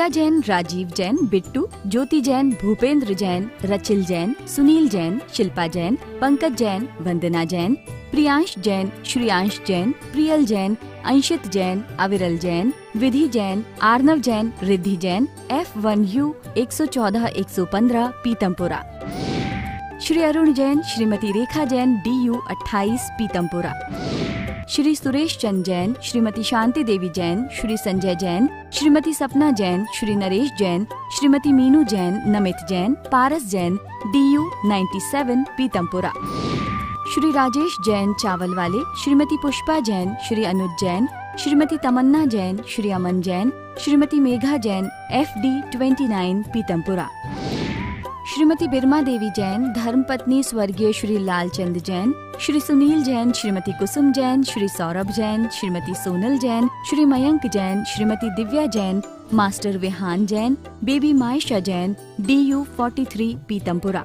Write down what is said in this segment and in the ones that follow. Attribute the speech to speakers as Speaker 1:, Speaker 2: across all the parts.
Speaker 1: जैन, राजीव जैन, बिट्टू, ज्योति जैन, भूपेंद्र जैन, रचिल जैन, सुनील जैन, शिल्पा जैन, पंकज जैन, वंदना जैन, प्रियांश जैन, श्रियांश जैन, प्रियल जैन, अंशित जैन, अविरल जैन, विधि Jain, Arnav Jain, Riddhi Jain, F1U 114-115 Pitampura. Shri Arun Jain, Shrimati Rekha Jain, DU 28 Pitampura. Shri Suresh Chand Jain, Shrimati Shanti Devi Jain, Shri Sanjay Jain, Shrimati सपना Jain, Shri Naresh Jain, Shrimati Meenu Jain, Namit Jain, Paras Jain, DU 97 Pitampura. Shri Rajesh Jain चावल वाले, श्रीमती पुष्पा जैन, श्री अनुज जैन, श्रीमती तमन्ना जैन, श्री अमन जैन, श्रीमती मेघा जैन, FD 29 पीतमपुरा। श्रीमती बिरमा देवी जैन, धर्मपत्नी स्वर्गीय Shri Lalchand Jain, Shri Sunil Jain, Shrimati Kusum Jain, Shri Saurabh Jain, Shrimati Sonal Jain, Shri Mayank Jain, Shrimati Divya Jain, master Vihaan Jain, baby Maysha Jain, DU 43 Pitampura.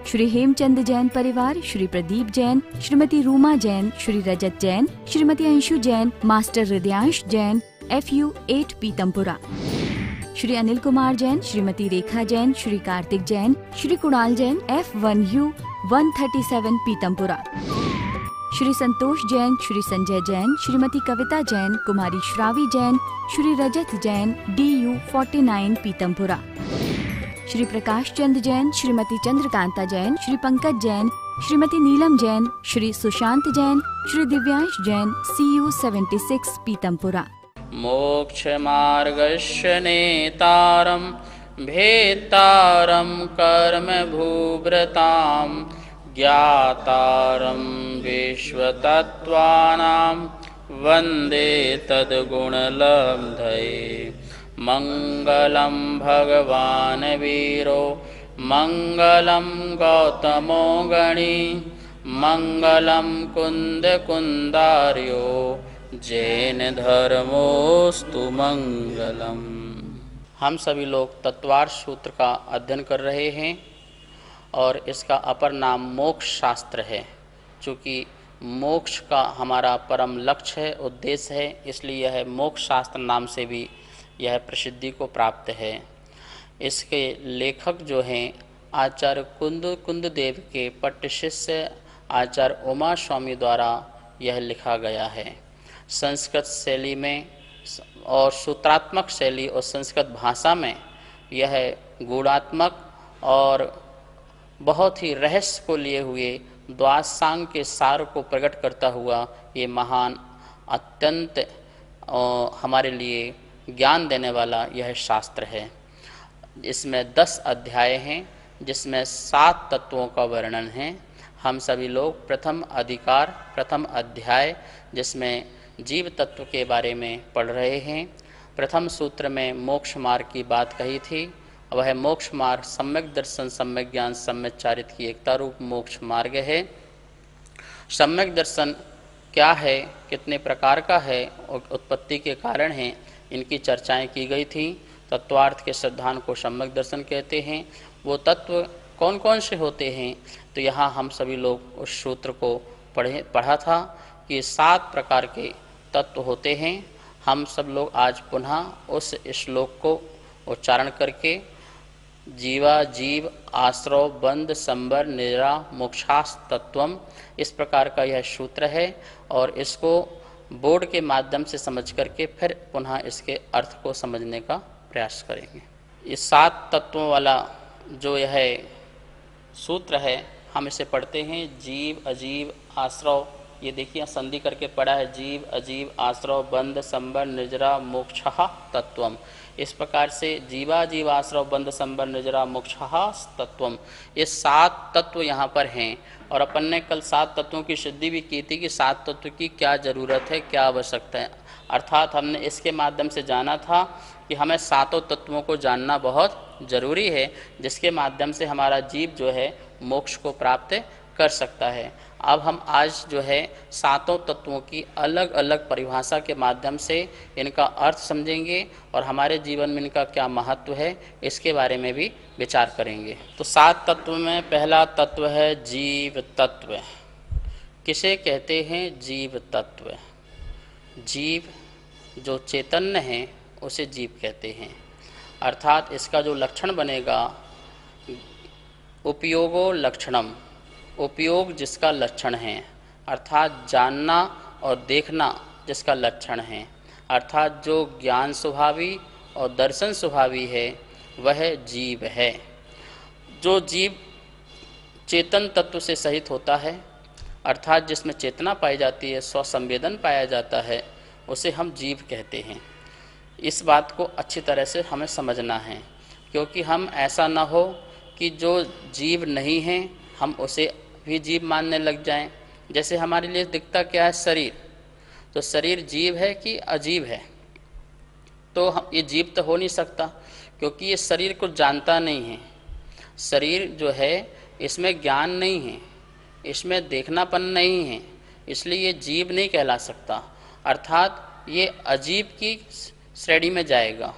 Speaker 1: Shri Hemchand Jain परिवार, Shri Pradeep Jain, Shrimati Ruma Jain, Shri Rajat Jain, Shrimati Anshu Jain, master Hridyansh Jain, FU 8 Pitampura. Shri Anil Kumar Jain, Shrimati Rekha Jain, Shri Kartik Jain, Shri Kunal Jain, F1U 137 Pitampura. Shri Santosh Jain, Shri Sanjay Jain, Shrimati Kavita Jain, कुमारी श्रावी जैन, श्री रजत जैन, DU 49 पीतमपुरा। श्री प्रकाश चंद जैन, श्रीमती चंद्रकांता जैन, श्री पंकज जैन, श्रीमती नीलम जैन, श्री सुशांत जैन, श्री दिव्यांश जैन, CU 76 पीतमपुरा।
Speaker 2: मोक्ष मार्गस्य नेतारं भेत्तारं कर्म भूभृतां ज्ञातारं विश्वतत्त्वानां वन्दे तद्गुणलब्धये। मंगलं भगवान् वीरो मंगलं गौतमो गणी मंगलं कुंद कुंदार्यो जैन धर्मोस्तु मंगलम। हम सभी लोग तत्वार्थ सूत्र का अध्ययन कर रहे हैं और इसका अपर नाम मोक्ष शास्त्र है। चूँकि मोक्ष का हमारा परम लक्ष्य है, उद्देश्य है, इसलिए यह मोक्ष शास्त्र नाम से भी यह प्रसिद्धि को प्राप्त है। इसके लेखक जो हैं आचार्य कुंददेव के पट्ट शिष्य आचार्य उमा स्वामी द्वारा यह लिखा गया है। संस्कृत शैली में और सूत्रात्मक शैली और संस्कृत भाषा में यह गुणात्मक और बहुत ही रहस्य को लिए हुए द्वादशांग के सार को प्रकट करता हुआ ये महान अत्यंत हमारे लिए ज्ञान देने वाला यह शास्त्र है। इसमें 10 अध्याय हैं जिसमें 7 तत्वों का वर्णन है। हम सभी लोग प्रथम अध्याय जिसमें जीव तत्व के बारे में पढ़ रहे हैं। प्रथम सूत्र में मोक्ष मार्ग की बात कही थी। वह मोक्ष मार्ग सम्यक दर्शन, सम्यक ज्ञान, सम्यक चारित्र की एकता रूप मोक्ष मार्ग है। सम्यक दर्शन क्या है, कितने प्रकार का है और उत्पत्ति के कारण हैं, इनकी चर्चाएं की गई थी। तत्वार्थ के सिद्धांत को सम्यक दर्शन कहते हैं। वो तत्व कौन कौन से होते हैं, तो यहाँ हम सभी लोग उस सूत्र को पढ़ा था कि 7 प्रकार के तत्व होते हैं। हम सब लोग आज पुनः उस श्लोक को उच्चारण करके जीवा जीव आश्रव बंध संबर निद्रा मोक्षास तत्वम, इस प्रकार का यह सूत्र है और इसको बोर्ड के माध्यम से समझ करके फिर पुनः इसके अर्थ को समझने का प्रयास करेंगे। ये 7 तत्वों वाला जो यह सूत्र है हम इसे पढ़ते हैं। जीव अजीव आश्रव, ये देखिए संधि करके पढ़ा है, जीव अजीव आश्रव बंध संबर निजरा मोक्षः तत्वम। इस प्रकार से जीवा जीव आश्रव बंध संबर निजरा मोक्षः तत्वम, ये 7 तत्व यहाँ पर हैं। और अपन ने कल 7 तत्वों की सिद्धि भी की थी कि 7 तत्व की क्या ज़रूरत है, क्या आवश्यकता है। अर्थात हमने इसके माध्यम से जाना था कि हमें 7 तत्वों को जानना बहुत ज़रूरी है, जिसके माध्यम से हमारा जीव जो है मोक्ष को प्राप्त कर सकता है। अब हम आज जो है 7 तत्वों की अलग अलग परिभाषा के माध्यम से इनका अर्थ समझेंगे और हमारे जीवन में इनका क्या महत्व है इसके बारे में भी विचार करेंगे। तो 7 तत्व में पहला तत्व है जीव तत्व। किसे कहते हैं जीव तत्व? जीव जो चैतन्य है उसे जीव कहते हैं। अर्थात इसका जो लक्षण बनेगा उपयोगो लक्षणम, उपयोग जिसका लक्षण है, अर्थात जानना और देखना जिसका लक्षण है, अर्थात जो ज्ञान स्वभावी और दर्शन स्वभावी है वह जीव है। जो जीव चेतन तत्व से सहित होता है, अर्थात जिसमें चेतना पाई जाती है, स्वसंवेदन पाया जाता है, उसे हम जीव कहते हैं। इस बात को अच्छी तरह से हमें समझना है, क्योंकि हम ऐसा ना हो कि जो जीव नहीं है हम उसे भी जीव मानने लग जाएं। जैसे हमारे लिए दिखता क्या है, शरीर, तो शरीर जीव है कि अजीब है? तो हम ये जीव तो हो नहीं सकता, क्योंकि ये शरीर को जानता नहीं है। शरीर जो है इसमें ज्ञान नहीं है, इसमें देखनापन नहीं है, इसलिए ये जीव नहीं कहला सकता, अर्थात ये अजीब की श्रेणी में जाएगा।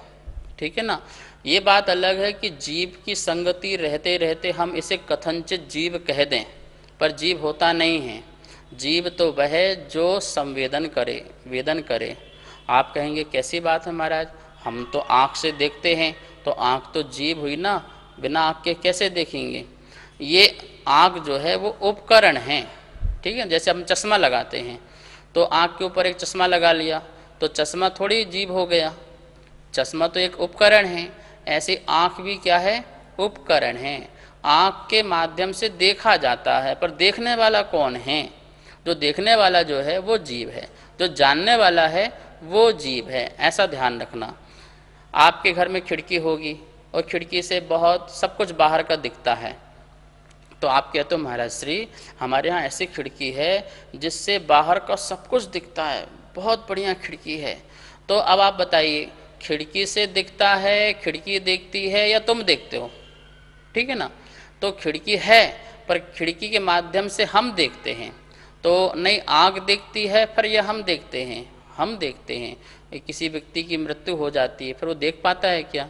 Speaker 2: ठीक है ना। ये बात अलग है कि जीव की संगति रहते रहते हम इसे कथनचित जीव कह दें, पर जीव होता नहीं है। जीव तो वह है जो संवेदन करे, वेदन करे। आप कहेंगे कैसी बात है महाराज, हम तो आँख से देखते हैं, तो आँख तो जीव हुई ना, बिना आँख के कैसे देखेंगे? ये आँख जो है वो उपकरण है। ठीक है, जैसे हम चश्मा लगाते हैं तो आँख के ऊपर एक चश्मा लगा लिया तो चश्मा थोड़ी जीव हो गया, चश्मा तो एक उपकरण है। ऐसे आँख भी क्या है, उपकरण है। आँख के माध्यम से देखा जाता है, पर देखने वाला कौन है? जो देखने वाला जो है वो जीव है, जो जानने वाला है वो जीव है। ऐसा ध्यान रखना। आपके घर में खिड़की होगी और खिड़की से बहुत सब कुछ बाहर का दिखता है, तो आप कहते हो महाराज श्री हमारे यहाँ ऐसी खिड़की है जिससे बाहर का सब कुछ दिखता है, बहुत बढ़िया खिड़की है। तो अब आप बताइए, खिड़की से दिखता है, खिड़की देखती है या तुम देखते हो? ठीक है ना। तो खिड़की है, पर खिड़की के माध्यम से हम देखते हैं। तो नहीं आँख देखती है फिर यह हम देखते हैं, हम देखते हैं। किसी व्यक्ति की मृत्यु हो जाती है, फिर वो देख पाता है क्या?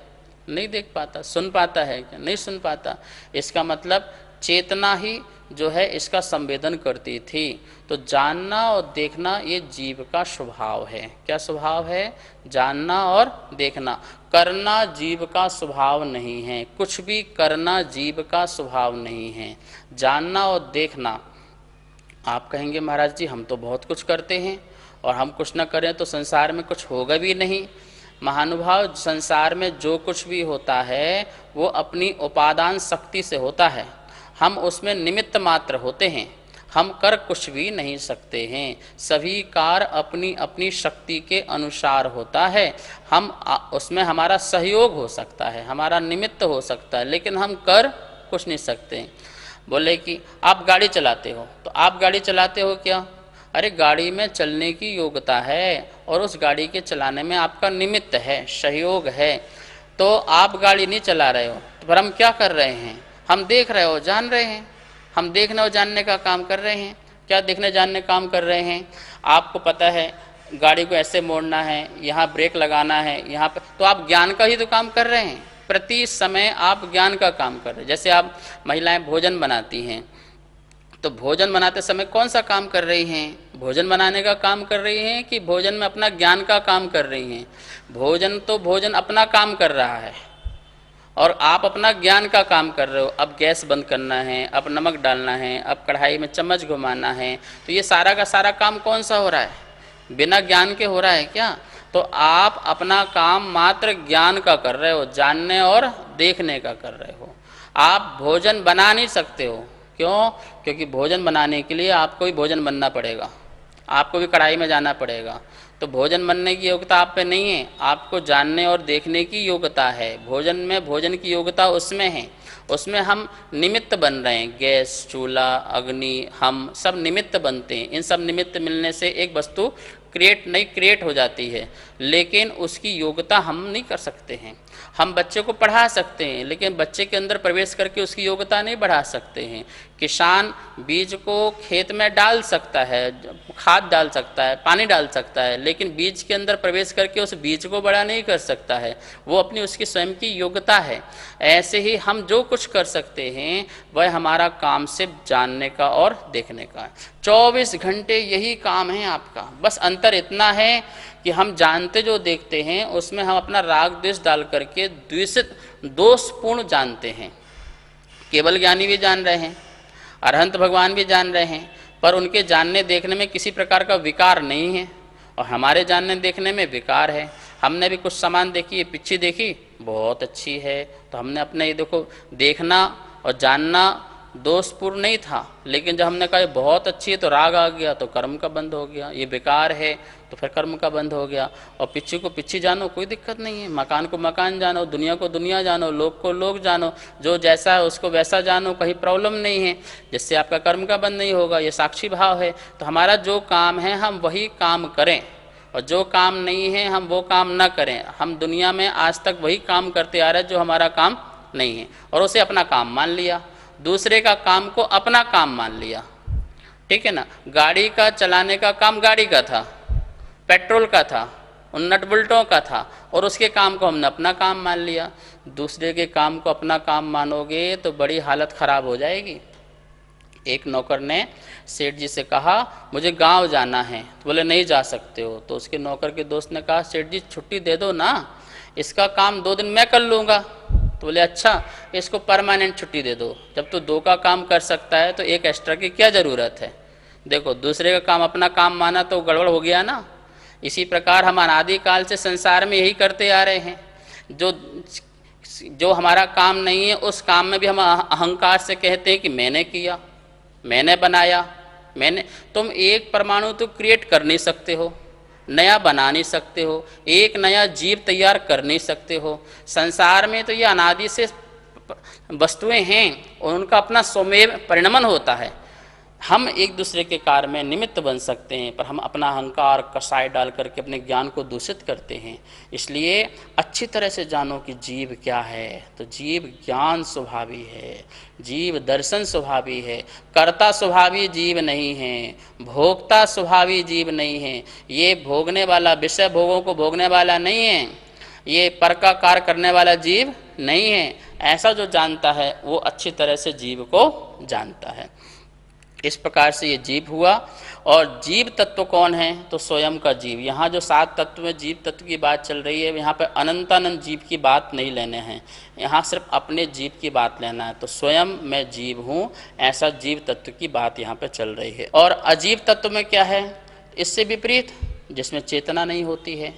Speaker 2: नहीं देख पाता। सुन पाता है क्या? नहीं सुन पाता। इसका मतलब चेतना ही जो है इसका संवेदन करती थी। तो जानना और देखना ये जीव का स्वभाव है। क्या स्वभाव है? जानना और देखना। करना जीव का स्वभाव नहीं है, कुछ भी करना जीव का स्वभाव नहीं है। जानना और देखना। आप कहेंगे महाराज जी हम तो बहुत कुछ करते हैं और हम कुछ न करें तो संसार में कुछ होगा भी नहीं। महानुभाव, संसार में जो कुछ भी होता है वो अपनी उपादान शक्ति से होता है, हम उसमें निमित्त मात्र होते हैं, हम कर कुछ भी नहीं सकते हैं। सभी कार्य अपनी अपनी शक्ति के अनुसार होता है। हम उसमें हमारा सहयोग हो सकता है, हमारा निमित्त हो सकता है, लेकिन हम कर कुछ नहीं सकते। बोले कि आप गाड़ी चलाते हो, तो आप गाड़ी चलाते हो क्या? अरे गाड़ी में चलने की योग्यता है और उस गाड़ी के चलाने में आपका निमित्त है, सहयोग है। तो आप गाड़ी नहीं चला रहे हो, तो फिर हम क्या कर रहे हैं? हम देख रहे हो, जान रहे हैं। हम देखने और जानने का काम कर रहे हैं। क्या देखने जानने काम कर रहे हैं? आपको पता है गाड़ी को ऐसे मोड़ना है, यहाँ ब्रेक लगाना है, यहाँ पर, तो आप ज्ञान का ही तो काम कर रहे हैं। प्रति समय आप ज्ञान का काम कर रहे हैं। जैसे आप महिलाएं भोजन बनाती हैं, तो भोजन बनाते समय कौन सा काम कर रही हैं? भोजन बनाने का काम कर रही हैं कि भोजन में अपना ज्ञान का काम कर रही हैं? भोजन तो भोजन अपना काम कर रहा है और आप अपना ज्ञान का काम कर रहे हो। अब गैस बंद करना है, अब नमक डालना है, अब कढ़ाई में चम्मच घुमाना है, तो ये सारा का सारा काम कौन सा हो रहा है? बिना ज्ञान के हो रहा है क्या? तो आप अपना काम मात्र ज्ञान का कर रहे हो, जानने और देखने का कर रहे हो। आप भोजन बना नहीं सकते हो। क्यों? क्योंकि भोजन बनाने के लिए आपको भी भोजन बनना पड़ेगा, आपको भी कढ़ाई में जाना पड़ेगा। तो भोजन बनने की योग्यता आप पे नहीं है, आपको जानने और देखने की योग्यता है। भोजन में भोजन की योग्यता उसमें है, उसमें हम निमित्त बन रहे हैं। गैस, चूल्हा, अग्नि, हम सब निमित्त बनते हैं। इन सब निमित्त मिलने से एक वस्तु क्रिएट हो जाती है, लेकिन उसकी योग्यता हम नहीं कर सकते हैं। हम बच्चे को पढ़ा सकते हैं, लेकिन बच्चे के अंदर प्रवेश करके उसकी योग्यता नहीं बढ़ा सकते हैं। किसान बीज को खेत में डाल सकता है, खाद डाल सकता है, पानी डाल सकता है, लेकिन बीज के अंदर प्रवेश करके उस बीज को बड़ा नहीं कर सकता है। वो अपनी उसकी स्वयं की योग्यता है। ऐसे ही हम जो कुछ कर सकते हैं वह हमारा काम सिर्फ जानने का और देखने का है। 24 घंटे यही काम है आपका। बस अंतर इतना है कि हम जानते जो देखते हैं उसमें हम अपना राग द्वेष डाल करके दोषपूर्ण जानते हैं। केवल ज्ञानी भी जान रहे हैं, अरहंत भगवान भी जान रहे हैं, पर उनके जानने देखने में किसी प्रकार का विकार नहीं है और हमारे जानने देखने में विकार है। हमने भी कुछ सामान देखी, पिच्ची देखी बहुत अच्छी है, तो हमने अपने ये देखो देखना और जानना दोषपूर्ण नहीं था, लेकिन जब हमने कहा ये बहुत अच्छी है तो राग आ गया, तो कर्म का बंध हो गया। ये बेकार है तो फिर कर्म का बंध हो गया। और पिच्ची को पिच्ची जानो, कोई दिक्कत नहीं है। मकान को मकान जानो, दुनिया को दुनिया जानो, लोग को लोग जानो, जो जैसा है उसको वैसा जानो, कहीं प्रॉब्लम नहीं है, जिससे आपका कर्म का बंध नहीं होगा। ये साक्षी भाव है। तो हमारा जो काम है हम वही काम करें और जो काम नहीं है हम वो काम ना करें। हम दुनिया में आज तक वही काम करते आ रहे हैं जो हमारा काम नहीं है, और उसे अपना काम मान लिया, दूसरे का काम को अपना काम मान लिया। ठीक है ना। गाड़ी का चलाने का काम गाड़ी का था, पेट्रोल का था, उन नट बुल्टों का था, और उसके काम को हमने अपना काम मान लिया। दूसरे के काम को अपना काम मानोगे तो बड़ी हालत खराब हो जाएगी। एक नौकर ने सेठ जी से कहा मुझे गांव जाना है, तो बोले नहीं जा सकते हो। तो उसके नौकर के दोस्त ने कहा सेठ जी छुट्टी दे दो ना, इसका काम 2 दिन मैं कर लूँगा। तो बोले अच्छा इसको परमानेंट छुट्टी दे दो। जब तू 2 का काम कर सकता है तो एक एक्स्ट्रा की क्या ज़रूरत है। देखो दूसरे का काम अपना काम माना तो गड़बड़ हो गया ना। इसी प्रकार हम अनादिकाल से संसार में यही करते आ रहे हैं। जो हमारा काम नहीं है उस काम में भी हम अहंकार से कहते हैं कि मैंने किया, मैंने बनाया, मैंने। तुम एक परमाणु तो क्रिएट कर नहीं सकते हो, नया बना नहीं सकते हो, एक नया जीव तैयार कर नहीं सकते हो। संसार में तो ये अनादि से वस्तुएं हैं और उनका अपना स्वमेव परिणमन होता है। हम एक दूसरे के कार्य में निमित्त बन सकते हैं, पर हम अपना अहंकार कसाय डाल करके अपने ज्ञान को दूषित करते हैं। इसलिए अच्छी तरह से जानो कि जीव क्या है। तो जीव ज्ञान स्वभावी है, जीव दर्शन स्वभावी है, कर्ता स्वभावी जीव नहीं है, भोक्ता स्वभावी जीव नहीं है। ये भोगने वाला, विषय भोगों को भोगने वाला नहीं है, ये पर का कार्य करने वाला जीव नहीं है। ऐसा जो जानता है वो अच्छी तरह से जीव को जानता है। इस प्रकार से ये जीव हुआ। और जीव तत्व कौन है, तो स्वयं का जीव। यहाँ जो 7 तत्व में जीव तत्व की बात चल रही है, यहाँ पे अनंतानंद जीव की बात नहीं लेने हैं, यहाँ सिर्फ अपने जीव की बात लेना है। तो स्वयं मैं जीव हूँ, ऐसा जीव तत्व की बात यहाँ पे चल रही है। और अजीव तत्व में क्या है, इससे विपरीत, जिसमें चेतना नहीं होती है,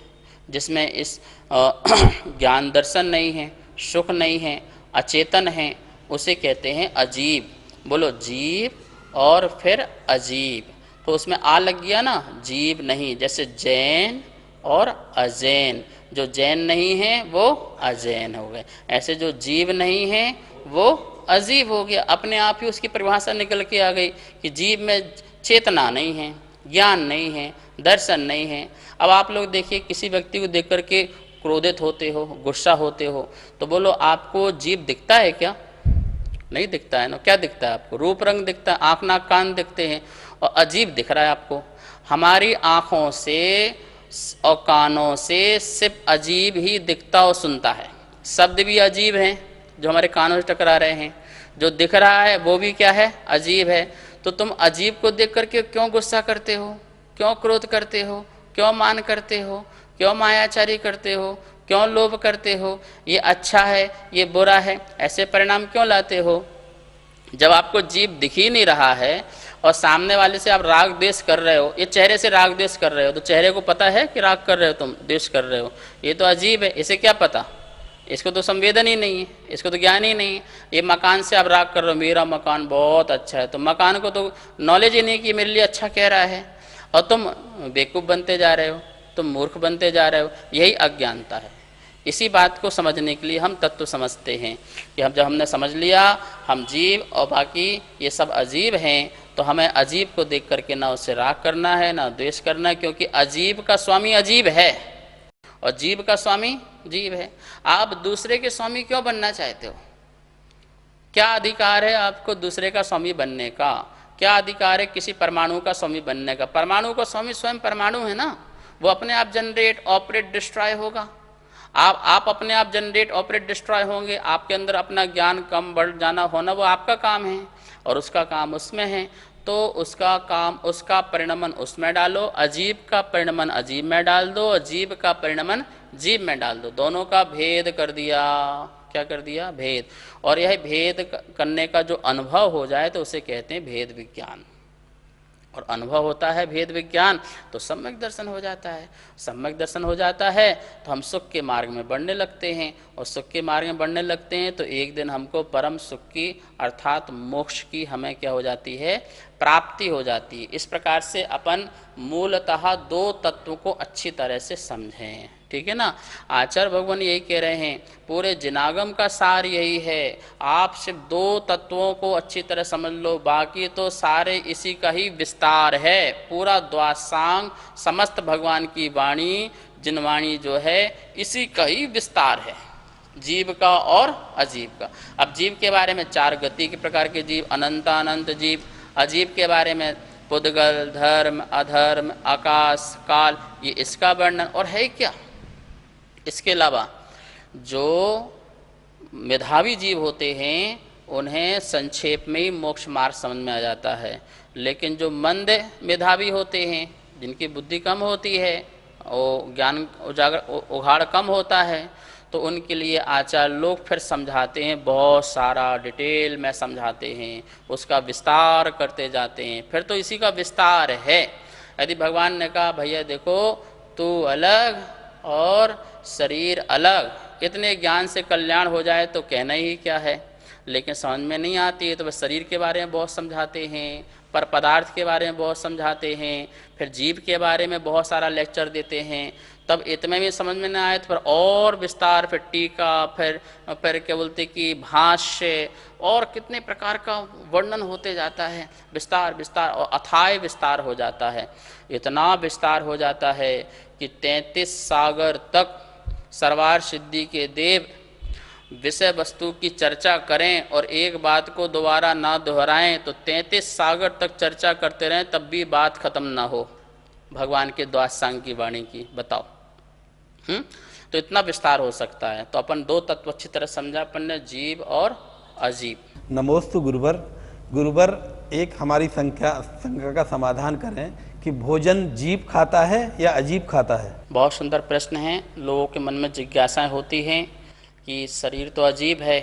Speaker 2: जिसमें इस ज्ञान दर्शन नहीं है, सुख नहीं है, अचेतन है, उसे कहते हैं अजीब। बोलो जीव और फिर अजीब, तो उसमें आ लग गया ना, जीव नहीं। जैसे जैन और अजैन, जो जैन नहीं है वो अजैन हो गए, ऐसे जो जीव नहीं है वो अजीब हो गया। अपने आप ही उसकी परिभाषा निकल के आ गई कि जीव में चेतना नहीं है, ज्ञान नहीं है, दर्शन नहीं है। अब आप लोग देखिए, किसी व्यक्ति को देख करके क्रोधित होते हो, गुस्सा होते हो, तो बोलो आपको जीव दिखता है क्या? नहीं दिखता है ना। क्या दिखता है आपको? रूप रंग दिखता है, आँख नाक कान दिखते हैं, और अजीब दिख रहा है आपको। हमारी आँखों से और कानों से सिर्फ अजीब ही दिखता और सुनता है। शब्द भी अजीब हैं जो हमारे कानों से टकरा रहे हैं, जो दिख रहा है वो भी क्या है, अजीब है। तो तुम अजीब को देख करके क्यों गुस्सा करते हो, क्यों क्रोध करते हो, क्यों मान करते हो, क्यों मायाचारी करते हो, क्यों लोभ करते हो, ये अच्छा है ये बुरा है, ऐसे परिणाम क्यों लाते हो? जब आपको जीव दिख ही नहीं रहा है और सामने वाले से आप राग द्वेष कर रहे हो, ये चेहरे से राग द्वेष कर रहे हो, तो चेहरे को पता है कि राग कर रहे हो, तुम द्वेष कर रहे हो, ये तो अजीब है। इसे क्या पता, इसको तो संवेदन ही नहीं है, इसको तो ज्ञान ही नहीं है। ये मकान से आप राग कर रहे हो, मेरा मकान बहुत अच्छा है, तो मकान को तो नॉलेज ही नहीं कि मेरे लिए अच्छा कह रहा है, और तुम बेवकूफ़ बनते जा रहे हो, तुम मूर्ख बनते जा रहे हो। यही अज्ञानता है। इसी बात को समझने के लिए हम तत्व समझते हैं कि जब हमने समझ लिया हम जीव और बाकी ये सब अजीब हैं, तो हमें अजीब को देख करके ना उससे राग करना है ना द्वेष करना है, क्योंकि अजीब का स्वामी अजीब है और जीव का स्वामी जीव है। आप दूसरे के स्वामी क्यों बनना चाहते हो? क्या अधिकार है आपको दूसरे का स्वामी बनने का? क्या अधिकार है किसी परमाणु का स्वामी बनने का? परमाणु का स्वामी स्वयं परमाणु है ना, वो अपने आप जनरेट ऑपरेट डिस्ट्रॉय होगा। आप अपने आप जनरेट ऑपरेट डिस्ट्रॉय होंगे, आपके अंदर अपना ज्ञान कम बढ़ जाना होना वो आपका काम है और उसका काम उसमें है, तो उसका काम उसका परिणमन उसमें डालो, अजीब का परिणमन अजीब में डाल दो, अजीब का परिणमन जीव में डाल दो, दोनों का भेद कर दिया। क्या कर दिया? भेद। और यह भेद करने का जो अनुभव हो जाए तो उसे कहते हैं भेद विज्ञान। और अनुभव होता है भेद विज्ञान तो सम्यक दर्शन हो जाता है। सम्यक दर्शन हो जाता है तो हम सुख के मार्ग में बढ़ने लगते हैं, और सुख के मार्ग में बढ़ने लगते हैं तो एक दिन हमको परम सुख की अर्थात मोक्ष की हमें क्या हो जाती है? प्राप्ति हो जाती है। इस प्रकार से अपन मूलतः दो तत्वों को अच्छी तरह से समझें, ठीक है ना। आचार्य भगवान यही कह रहे हैं, पूरे जिनागम का सार यही है, आप सिर्फ दो तत्वों को अच्छी तरह समझ लो, बाकी तो सारे इसी का ही विस्तार है। पूरा द्वासांग समस्त भगवान की वाणी जिनवाणी जो है इसी का ही विस्तार है, जीव का और अजीब का। अब जीव के बारे में चार गति के प्रकार के जीव, अनंतानंत जीव। अजीब के बारे में पुद्गल, धर्म, अधर्म, आकाश, काल, ये इसका वर्णन। और है क्या इसके अलावा? जो मेधावी जीव होते हैं उन्हें संक्षेप में ही मोक्ष मार्ग समझ में आ जाता है, लेकिन जो मंद मेधावी होते हैं, जिनकी बुद्धि कम होती है, वो ज्ञान उजागर उघाड़ कम होता है, तो उनके लिए आचार्य लोग फिर समझाते हैं, बहुत सारा डिटेल में समझाते हैं, उसका विस्तार करते जाते हैं। फिर तो इसी का विस्तार है। यदि भगवान ने कहा भैया देखो तू अलग और शरीर अलग, इतने ज्ञान से कल्याण हो जाए तो कहना ही क्या है, लेकिन समझ में नहीं आती है तो बस शरीर के बारे में बहुत समझाते हैं, पर पदार्थ के बारे में बहुत समझाते हैं, फिर जीव के बारे में बहुत सारा लेक्चर देते हैं। तब इतने भी समझ में न आए तो फिर और विस्तार, फिर टीका, फिर क्या बोलते कि भाष्य, और कितने प्रकार का वर्णन होते जाता है, विस्तार विस्तार और अथाय विस्तार हो जाता है। इतना विस्तार हो जाता है कि 33 सागर तक सर्वार सिद्धि के देव विषय वस्तु की चर्चा करें और एक बात को दोबारा ना दोहराएं तो 33 सागर तक चर्चा करते रहें तब भी बात खत्म ना हो भगवान के द्वासांग की वाणी की। बताओ, तो इतना विस्तार हो सकता है। तो अपन दो तत्व अच्छी तरह समझा अपन ने, जीव और अजीब।
Speaker 3: नमोस्तु गुरुवर। गुरुवर, एक हमारी शंका का समाधान करें कि भोजन जीव खाता है या अजीब खाता है?
Speaker 2: बहुत सुंदर प्रश्न है। लोगों के मन में जिज्ञासाएं होती हैं कि शरीर तो अजीब है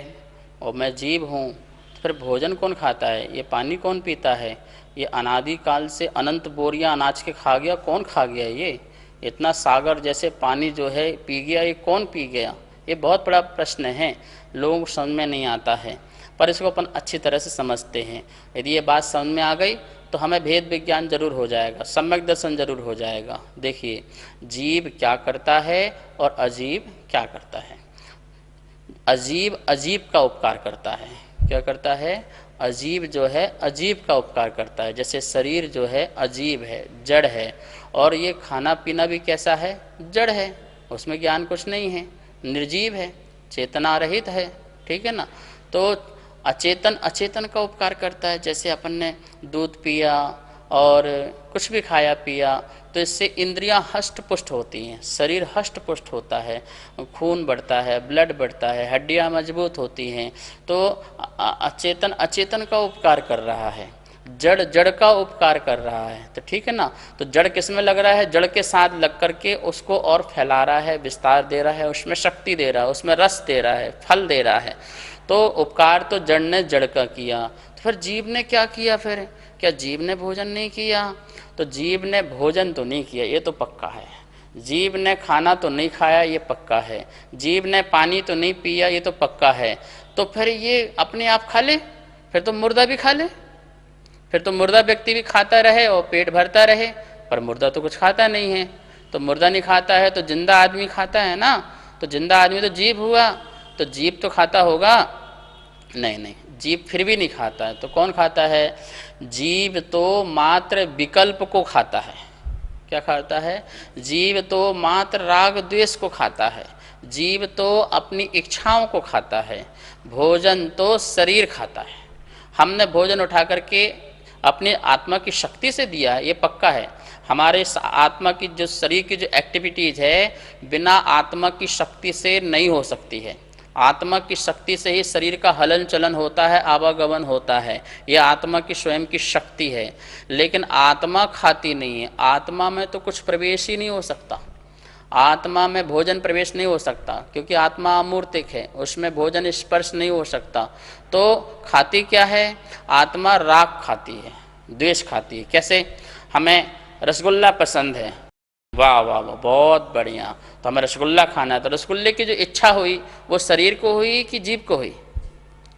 Speaker 2: और मैं जीव हूँ, तो फिर भोजन कौन खाता है? ये पानी कौन पीता है? ये अनादिकाल से अनंत बोरियां अनाज के खा गया, कौन खा गया? ये इतना सागर जैसे पानी जो है पी गया, ये कौन पी गया? ये बहुत बड़ा प्रश्न है, लोगों को समझ में नहीं आता है, पर इसको अपन अच्छी तरह से समझते हैं। यदि ये बात समझ में आ गई तो हमें भेद विज्ञान जरूर हो जाएगा, सम्यक दर्शन जरूर हो जाएगा। देखिए, जीव क्या करता है और अजीब क्या करता है। अजीब अजीब का उपकार करता है। क्या करता है? अजीब जो है अजीब का उपकार करता है। जैसे शरीर जो है अजीब है, जड़ है, और ये खाना पीना भी कैसा है? जड़ है, उसमें ज्ञान कुछ नहीं है, निर्जीव है, चेतना रहित है, ठीक है ना। तो अचेतन अचेतन का उपकार करता है। जैसे अपन ने दूध पिया और कुछ भी खाया पिया तो इससे इंद्रियां हष्ट पुष्ट होती हैं, शरीर हष्ट पुष्ट होता है, खून बढ़ता है, ब्लड बढ़ता है, हड्डियां मजबूत होती हैं। तो अचेतन अचेतन का उपकार कर रहा है, जड़ जड़ का उपकार कर रहा है, तो ठीक है ना। तो जड़ किस में लग रहा है? जड़ के साथ लग करके उसको और फैला रहा है, विस्तार दे रहा है, उसमें शक्ति दे रहा है, उसमें रस दे रहा है, फल दे रहा है। तो उपकार तो जड़ ने जड़ का किया। तो फिर जीव ने क्या किया? फिर क्या जीव ने भोजन नहीं किया? तो जीव ने भोजन तो नहीं किया, ये तो पक्का है। जीव ने खाना तो नहीं खाया, ये पक्का है। जीव ने पानी तो नहीं पिया, ये तो पक्का है। तो फिर ये अपने आप खा ले, फिर तो मुर्दा भी खा ले, फिर तो मुर्दा व्यक्ति भी खाता रहे और पेट भरता रहे, पर मुर्दा तो कुछ खाता नहीं है। तो मुर्दा नहीं खाता है तो जिंदा आदमी खाता है ना, तो जिंदा आदमी तो जीव हुआ, तो जीव तो खाता होगा? नहीं नहीं, जीव फिर भी नहीं खाता है। तो कौन खाता है? जीव तो मात्र विकल्प को खाता है। क्या खाता है? जीव तो मात्र राग द्वेष को खाता है, जीव तो अपनी इच्छाओं को खाता है, भोजन तो शरीर खाता है। हमने भोजन उठा करके अपनी आत्मा की शक्ति से दिया है, ये पक्का है। हमारे आत्मा की जो शरीर की जो एक्टिविटीज है बिना आत्मा की शक्ति से नहीं हो सकती है। आत्मा की शक्ति से ही शरीर का हलन चलन होता है, आवागमन होता है, यह आत्मा की स्वयं की शक्ति है। लेकिन आत्मा खाती नहीं है, आत्मा में तो कुछ प्रवेश ही नहीं हो सकता, आत्मा में भोजन प्रवेश नहीं हो सकता, क्योंकि आत्मा अमूर्तिक है, उसमें भोजन स्पर्श नहीं हो सकता। तो खाती क्या है? आत्मा राग खाती है, द्वेष खाती है। कैसे? हमें रसगुल्ला पसंद है, वाह वाह वाह बहुत बढ़िया, तो हमें रसगुल्ला खाना है, तो रसगुल्ले की जो इच्छा हुई वो शरीर को हुई कि जीभ को हुई?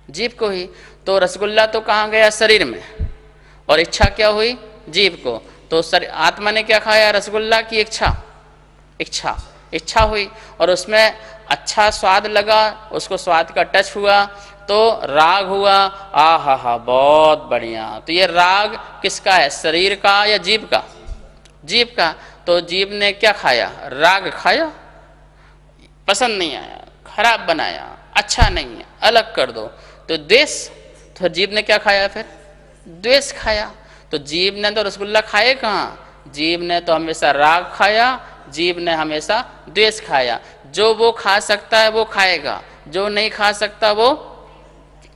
Speaker 2: जीभ को हुई। तो रसगुल्ला तो कहाँ गया? शरीर में, और इच्छा क्या हुई? जीभ को। तो आत्मा ने क्या खाया? रसगुल्ला की इच्छा हुई, और उसमें अच्छा स्वाद लगा, उसको स्वाद का टच हुआ तो राग हुआ, आ हा बहुत बढ़िया। तो ये राग किसका है? शरीर का या जीभ का? जीभ का। तो जीभ ने क्या खाया? राग खाया, पसंद नहीं आया, खराब बनाया, अच्छा नहीं है, अलग कर दो। तो द्वेष, तो जीभ ने क्या खाया? फिर द्वेष खाया। तो जीभ ने तो रसगुल्ला खाए कहाँ? जीभ ने तो हमेशा राग खाया, जीभ ने हमेशा द्वेष खाया। जो वो खा सकता है वो खाएगा, जो नहीं खा सकता वो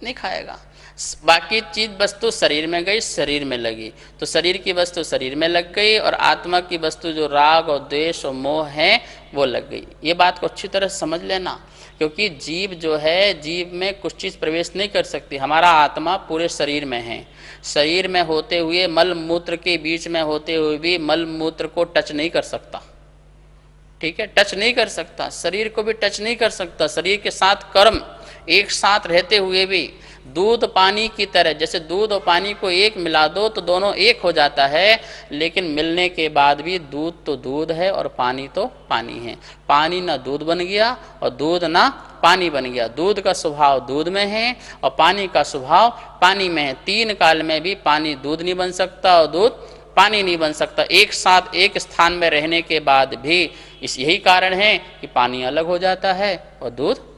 Speaker 2: नहीं खाएगा। बाकी चीज वस्तु शरीर में गई, शरीर में लगी, तो शरीर की वस्तु शरीर में लग गई, और आत्मा की वस्तु जो राग और द्वेष और मोह है वो लग गई। ये बात को अच्छी तरह समझ लेना, क्योंकि जीव जो है, जीव में कुछ चीज प्रवेश नहीं कर सकती। हमारा आत्मा पूरे शरीर में है, शरीर में होते हुए मल मूत्र के बीच में होते हुए भी मल मूत्र को टच नहीं कर सकता, ठीक है, टच नहीं कर सकता, शरीर को भी टच नहीं कर सकता। शरीर के साथ कर्म एक साथ रहते हुए भी दूध पानी की तरह, जैसे दूध और पानी को एक मिला दो तो दोनों एक हो जाता है, लेकिन मिलने के बाद भी दूध तो दूध है और पानी तो पानी है। पानी ना दूध बन गया और दूध ना पानी बन गया। दूध का स्वभाव दूध में है और पानी का स्वभाव पानी में है। तीन काल में भी पानी दूध नहीं बन सकता और दूध पानी नहीं बन सकता। एक साथ एक स्थान में रहने के बाद भी इस यही कारण है कि पानी अलग हो जाता है और दूध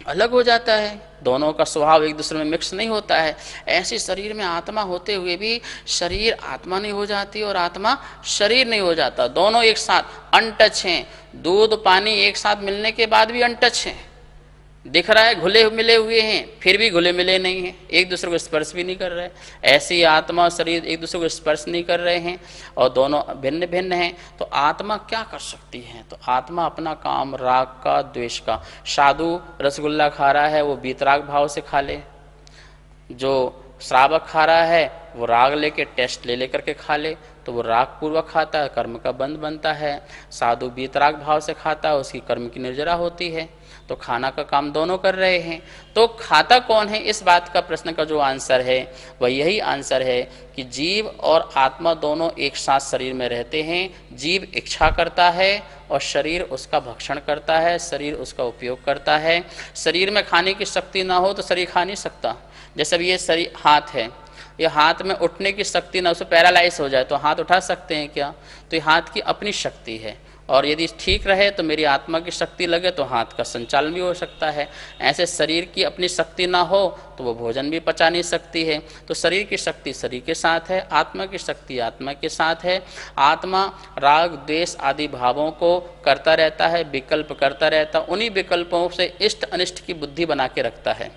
Speaker 2: अलग हो जाता है, दोनों का स्वभाव एक दूसरे में मिक्स नहीं होता है। ऐसे शरीर में आत्मा होते हुए भी शरीर आत्मा नहीं हो जाती और आत्मा शरीर नहीं हो जाता, दोनों एक साथ अनटच हैं। दूध पानी एक साथ मिलने के बाद भी अनटच हैं, दिख रहा है घुले मिले हुए हैं, फिर भी घुले मिले नहीं हैं, एक दूसरे को स्पर्श भी नहीं कर रहे। ऐसे ही आत्मा और शरीर एक दूसरे को स्पर्श नहीं कर रहे हैं और दोनों भिन्न भिन्न हैं। तो आत्मा क्या कर सकती है? तो आत्मा अपना काम राग का, द्वेष का। साधु रसगुल्ला खा रहा है वो वीतराग भाव से खा ले, जो श्रावक खा रहा है वो राग लेके टेस्ट ले लेकर के खा ले, तो वो राग पूर्वक खाता है, कर्म का बंध बनता है। साधु वीतराग भाव से खाता है, उसकी कर्म की निर्जरा होती है। तो खाना का काम दोनों कर रहे हैं, तो खाता कौन है? इस बात का प्रश्न का जो आंसर है वह यही आंसर है कि जीव और आत्मा दोनों एक साथ शरीर में रहते हैं। जीव इच्छा करता है और शरीर उसका भक्षण करता है, शरीर उसका उपयोग करता है। शरीर में खाने की शक्ति ना हो तो शरीर खा नहीं सकता। जैसे अब ये शरीर हाथ है, ये हाथ में उठने की शक्ति ना, उसे पैरालाइज हो जाए तो हाथ उठा सकते हैं क्या? तो ये हाथ की अपनी शक्ति है, और यदि ठीक रहे तो मेरी आत्मा की शक्ति लगे तो हाथ का संचालन भी हो सकता है। ऐसे शरीर की अपनी शक्ति ना हो तो वो भोजन भी पचा नहीं सकती है। तो शरीर की शक्ति शरीर के साथ है, आत्मा की शक्ति आत्मा के साथ है। आत्मा राग द्वेष आदि भावों को करता रहता है, विकल्प करता रहता, उन्हीं विकल्पों से इष्ट अनिष्ट की बुद्धि बना के रखता है।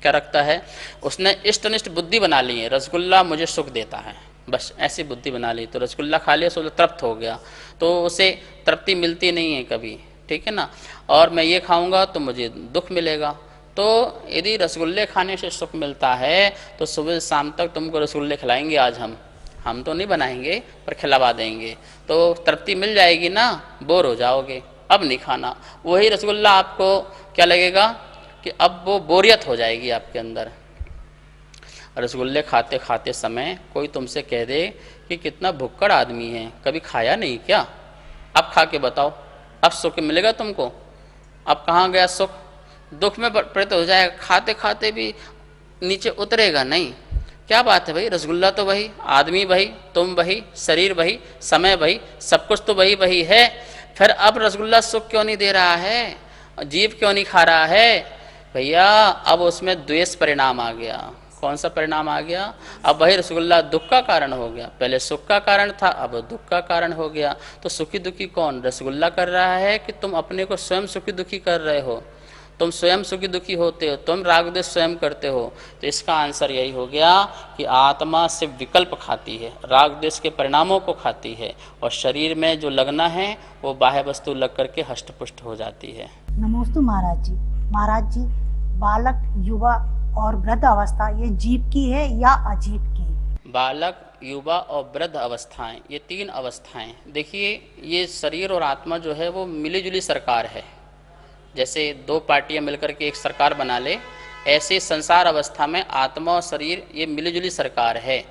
Speaker 2: क्या रखता है? उसने इष्ट अनिष्ट बुद्धि बना ली है। रसगुल्ला मुझे सुख देता है, बस ऐसी बुद्धि बना ली, तो रसगुल्ला खा लिया, सो तृप्त हो गया, तो उसे तृप्ति मिलती नहीं है कभी, ठीक है ना। और मैं ये खाऊंगा तो मुझे दुख मिलेगा। तो यदि रसगुल्ले खाने से सुख मिलता है तो सुबह शाम तक तुमको रसगुल्ले खिलाएंगे। आज हम तो नहीं बनाएंगे पर खिलवा देंगे, तो तृप्ति मिल जाएगी ना, बोर हो जाओगे, अब नहीं खाना। वही रसगुल्ला आपको क्या लगेगा कि अब वो बोरियत हो जाएगी आपके अंदर। रसगुल्ले खाते खाते समय कोई तुमसे कह दे कि कितना भुक्कड़ आदमी है, कभी खाया नहीं क्या? अब खा के बताओ, अब सुख मिलेगा तुमको? अब कहाँ गया सुख? दुख में प्रत हो जाएगा। खाते खाते भी नीचे उतरेगा नहीं। क्या बात है भाई, रसगुल्ला तो वही, आदमी वही, तुम वही, शरीर वही, समय वही, सब कुछ तो वही वही है, फिर अब रसगुल्ला सुख क्यों नहीं दे रहा है, जीभ क्यों नहीं खा रहा है भैया? अब उसमें द्वेष परिणाम आ गया। कौन सा परिणाम आ गया? अब वही रसगुल्ला दुख का कारण हो गया। पहले सुख का कारण था, अब दुख का कारण हो गया। तो सुखी दुखी कौन? रसगुल्ला कर रहा है कि तुम अपने को स्वयं सुखी दुखी कर रहे हो? तुम स्वयं सुखी दुखी होते हो, तुम राग द्वेष स्वयं करते हो। तो इसका आंसर यही हो गया कि आत्मा से विकल्प खाती है, राग द्वेष के परिणामों को खाती है, और शरीर में जो लगना है वो बाह्य वस्तु लग करके हष्ट पुष्ट हो जाती है।
Speaker 4: नमोस्तु महाराज जी। महाराज जी, बालक, युवा और वृद्ध अवस्था ये जीव की है या अजीब की?
Speaker 2: बालक, युवा और वृद्ध अवस्थाएं, ये तीन अवस्थाएं। देखिए, ये शरीर और आत्मा जो है वो मिली जुली सरकार है। जैसे दो पार्टियां मिलकर के एक सरकार बना ले, ऐसे संसार अवस्था में आत्मा और शरीर ये मिली जुली सरकार है।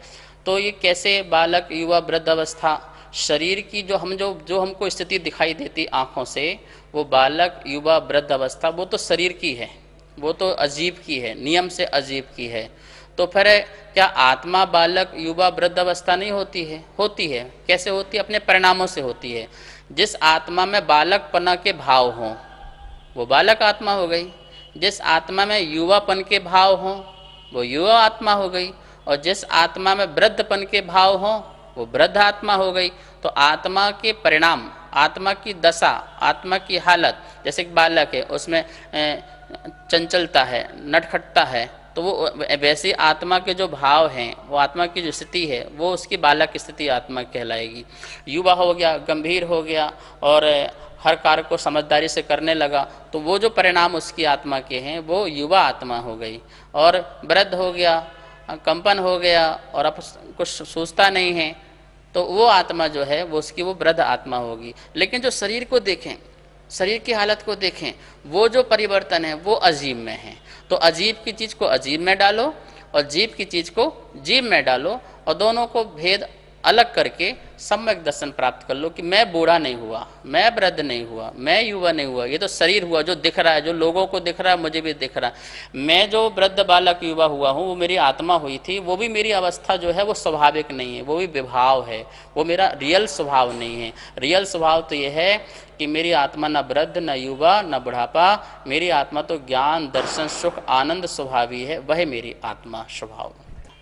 Speaker 2: तो ये कैसे बालक, युवा, वृद्ध अवस्था? शरीर की जो हमको स्थिति दिखाई देती आँखों से, वो बालक, युवा, वृद्ध अवस्था वो तो शरीर की है, वो तो अजीब की है, नियम से अजीब की है। तो फिर क्या आत्मा बालक, युवा, वृद्ध अवस्था नहीं होती है? होती है। कैसे होती है? अपने परिणामों से होती है। जिस आत्मा में बालकपना के भाव हों वो बालक आत्मा हो गई, जिस आत्मा में युवापन के भाव हों वो युवा आत्मा हो गई, और जिस आत्मा में वृद्धपन के भाव हों वो वृद्ध आत्मा हो गई। तो आत्मा के परिणाम, आत्मा की दशा, आत्मा की हालत, जैसे एक बालक है उसमें चंचलता है, नटखटता है, तो वो वैसे आत्मा के जो भाव हैं, वो आत्मा की जो स्थिति है वो उसकी बालक स्थिति आत्मा कहलाएगी। युवा हो गया, गंभीर हो गया और हर कार्य को समझदारी से करने लगा, तो वो जो परिणाम उसकी आत्मा के हैं वो युवा आत्मा हो गई। और वृद्ध हो गया, कंपन हो गया और अब कुछ सोचता नहीं है, तो वो आत्मा जो है वो उसकी वो वृद्ध आत्मा होगी। लेकिन जो शरीर को देखें, शरीर की हालत को देखें, वो जो परिवर्तन है वो अजीब में है। तो अजीब की चीज़ को अजीब में डालो और जीव की चीज़ को जीव में डालो, और दोनों को भेद अलग करके सम्यक दर्शन प्राप्त कर लो कि मैं बूढ़ा नहीं हुआ, मैं वृद्ध नहीं हुआ, मैं युवा नहीं हुआ। ये तो शरीर हुआ जो दिख रहा है, जो लोगों को दिख रहा है, मुझे भी दिख रहा है। मैं जो वृद्ध, बालक, युवा हुआ हूँ वो मेरी आत्मा हुई थी, वो भी मेरी अवस्था जो है वो स्वाभाविक नहीं है, वो भी विभाव है, वो मेरा रियल स्वभाव नहीं है। रियल स्वभाव तो ये है कि मेरी आत्मा न वृद्ध, न युवा, न बुढ़ापा, मेरी आत्मा तो ज्ञान, दर्शन, सुख, आनंद स्वभावी है, वह मेरी आत्मा स्वभाव।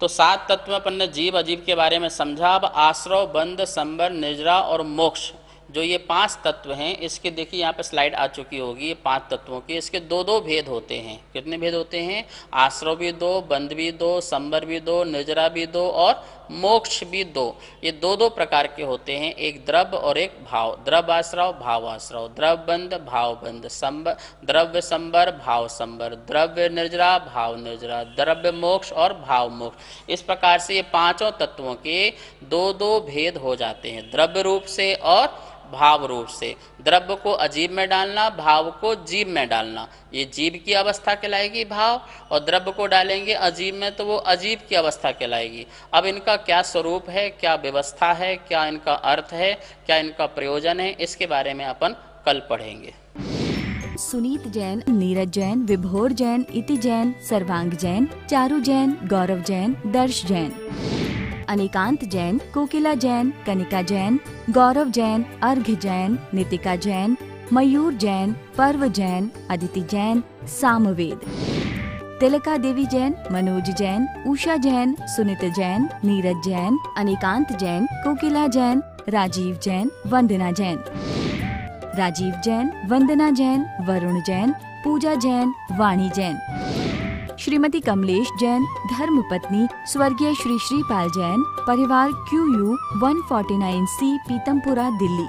Speaker 2: तो 7 तत्व अपन ने जीव अजीब के बारे में समझा। अब आश्रव, बंध, संबर, निद्रा और मोक्ष, जो ये 5 तत्व हैं, इसके देखिए यहाँ पे स्लाइड आ चुकी होगी। ये 5 तत्वों की इसके दो भेद होते हैं। कितने भेद होते हैं? आश्रव भी 2, बंध भी 2, संबर भी 2, निद्रा भी 2 और मोक्ष भी 2। ये 2 प्रकार के होते हैं, एक द्रव्य और एक भाव। द्रव्य आश्रव, भाव आश्रव, द्रव्य बंध, भाव बंध, संबर, द्रव्य संबर, भाव संबर, द्रव्य निर्जरा, भाव निर्जरा, द्रव्य मोक्ष और भाव मोक्ष। इस प्रकार से ये 5 तत्वों के 2 भेद हो जाते हैं, द्रव्य रूप से और भाव रूप से। द्रव्य को अजीब में डालना, भाव को जीव में डालना, ये जीव की अवस्था कहलाएगी भाव, और द्रव्य को डालेंगे अजीब में तो वो अजीब की अवस्था कहलाएगी। अब इनका क्या स्वरूप है, क्या व्यवस्था है, क्या इनका अर्थ है, क्या इनका प्रयोजन है, इसके बारे में अपन कल पढ़ेंगे।
Speaker 1: सुनीत जैन, नीरज जैन, विभोर जैन, इति जैन, सर्वांग जैन, चारू जैन, गौरव जैन, दर्श जैन, अनिकांत जैन, कोकिला जैन, कनिका जैन, गौरव जैन, अर्घ्य जैन, नितिका जैन, मयूर जैन, पर्व जैन, अदिति जैन, सामवेद, तिलका देवी जैन, मनोज जैन, उषा जैन, सुनीत जैन, नीरज जैन, अनिकांत जैन, कोकिला जैन, राजीव जैन, वंदना जैन, राजीव जैन, वंदना जैन, वरुण जैन, पूजा जैन, वाणी जैन, श्रीमती कमलेश जैन, धर्मपत्नी स्वर्गीय श्री श्रीपाल जैन, परिवार QU 149C, पीतमपुरा, दिल्ली।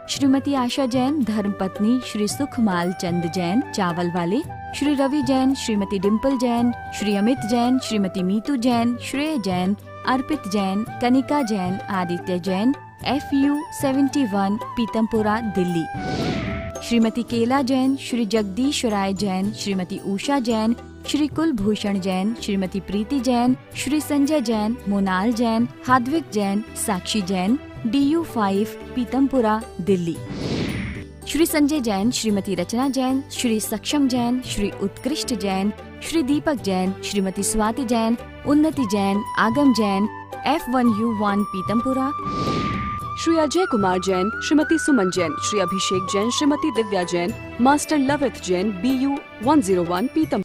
Speaker 1: श्रीमती आशा जैन, धर्मपत्नी श्री सुखमाल चंद जैन, चावल वाले। श्री रवि जैन, श्रीमती डिम्पल जैन, श्री अमित जैन, श्रीमती मीतू जैन, श्रेय जैन, अर्पित जैन, कनिका जैन, आदित्य जैन, FU 71, पीतमपुरा, दिल्ली। श्रीमती केला जैन, श्री जगदीश राय जैन, श्रीमती उषा जैन, श्री कुलभूषण जैन, श्रीमती प्रीति जैन, श्री संजय जैन, मोनाल जैन, हाद्विक जैन, साक्षी जैन, DU 5, पीतमपुरा, दिल्ली। श्री संजय जैन, श्रीमती रचना जैन, श्री सक्षम जैन, श्री उत्कृष्ट जैन, श्री दीपक जैन, श्रीमती स्वाति जैन, उन्नति जैन, आगम जैन, F1U1, पीतमपुरा।
Speaker 5: श्री अजय कुमार जैन, श्रीमती सुमन जैन, श्री अभिषेक जैन, श्रीमती दिव्या जैन, मास्टर लवित जैन, BU 101 पीतम।